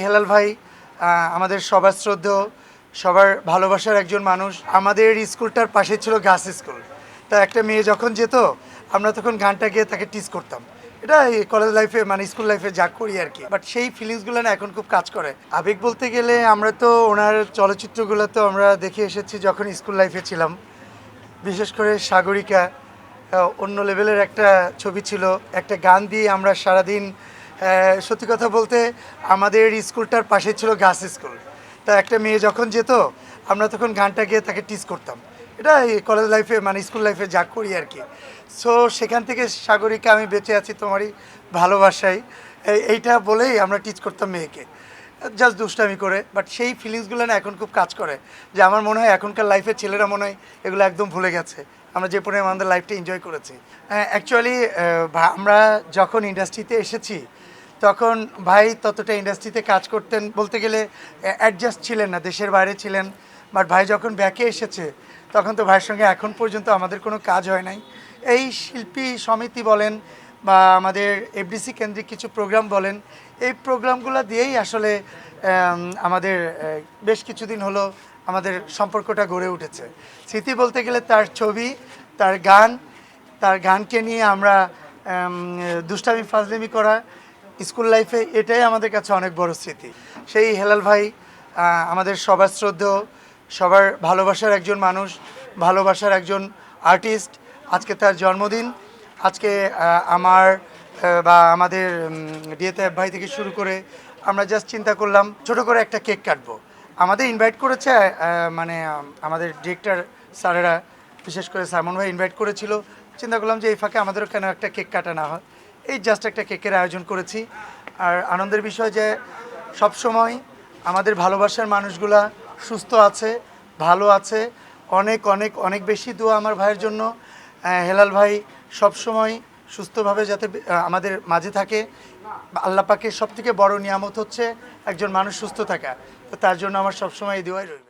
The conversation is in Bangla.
হেলাল ভাই আমাদের সবার শ্রদ্ধেয়, সবার ভালোবাসার একজন মানুষ। আমাদের স্কুলটার পাশে ছিল গার্লস স্কুল। তা একটা মেয়ে যখন যেত আমরা তখন গানটা গিয়ে তাকে টিজ করতাম। এটা এই কলেজ লাইফে মানে স্কুল লাইফে যা করি আর কি। বাট সেই ফিলিংসগুলো না এখন খুব কাজ করে। আবেগ বলতে গেলে আমরা তো ওনার চলচ্চিত্রগুলো তো আমরা দেখে এসেছি যখন স্কুল লাইফে ছিলাম। বিশেষ করে সাগরিকা অন্য লেভেলের একটা ছবি ছিল। একটা গান দিয়ে আমরা সারাদিন, সত্যি কথা বলতে আমাদের স্কুলটার পাশে ছিল গার্লস স্কুল। তা একটা মেয়ে যখন যেত আমরা তখন গানটা গিয়ে তাকে টিজ করতাম। এটা এই কলেজ লাইফে মানে স্কুল লাইফে যা করি আর কি। সো সেখান থেকে সাগরিকা আমি বেঁচে আছি তোমারই ভালোবাসায়, এইটা বলেই আমরা টিচ করতাম মেয়েকে, জাস্ট দুষ্টামি করে। বাট সেই ফিলিংসগুলো না এখন খুব কাজ করে, যে আমার মনে হয় এখনকার লাইফের ছেলেরা মনে হয় এগুলো একদম ভুলে গেছে। আমরা যে পরিমাণে আমাদের লাইফটা এনজয় করেছি। অ্যাকচুয়ালি আমরা যখন ইন্ডাস্ট্রিতে এসেছি তখন ভাই ততটা ইন্ডাস্ট্রিতে কাজ করতেন বলতে গেলে অ্যাডজাস্ট ছিলেন না, দেশের বাইরে ছিলেন। বাট ভাই যখন ব্যাকে এসেছে তখন তো ভাইয়ের সঙ্গে এখন পর্যন্ত আমাদের কোনো কাজ হয় নাই। এই শিল্পী সমিতি বলেন বা আমাদের এফডিসি কেন্দ্রিক কিছু প্রোগ্রাম বলেন, এই প্রোগ্রামগুলো দিয়েই আসলে আমাদের বেশ কিছুদিন হলো আমাদের সম্পর্কটা গড়ে উঠেছে। স্মৃতি বলতে গেলে তার ছবি, তার গানকে নিয়ে আমরা দুষ্টামি ফাজলামি করা স্কুল লাইফে, এটাই আমাদের কাছে অনেক বড় স্মৃতি। সেই হেলাল ভাই আমাদের সবার শ্রদ্ধেয়, সবার ভালোবাসার একজন মানুষ, ভালোবাসার একজন আর্টিস্ট। আজকে তার জন্মদিন। আজকে আমার বা আমাদের ডিএতে ভাই থেকে শুরু করে আমরা জাস্ট চিন্তা করলাম ছোট করে একটা কেক কাটবো। আমাদের ইনভাইট করেছে মানে আমাদের ডিরেক্টর স্যারেরা, বিশেষ করে সাইমন ভাই ইনভাইট করেছিল। চিন্তা করলাম যে এই ফাঁকে আমাদেরও কেন একটা কেক কাটা না হয়, এই জাস্ট একটা কেকের আয়োজন করেছি। আর আনন্দের বিষয় যে সবসময় আমাদের ভালোবাসার মানুষগুলা সুস্থ আছে, ভালো আছে। অনেক অনেক অনেক বেশি দোয়া আমার ভাইয়ের জন্য। হেলাল ভাই সবসময় সুস্থভাবে যাতে আমাদের মাঝে থাকে। আল্লাহ পাকের সবথেকে বড় নিয়ামত হচ্ছে একজন মানুষ সুস্থ থাকা। তো তার জন্য আমার সবসময় এই দোয়াই রইল।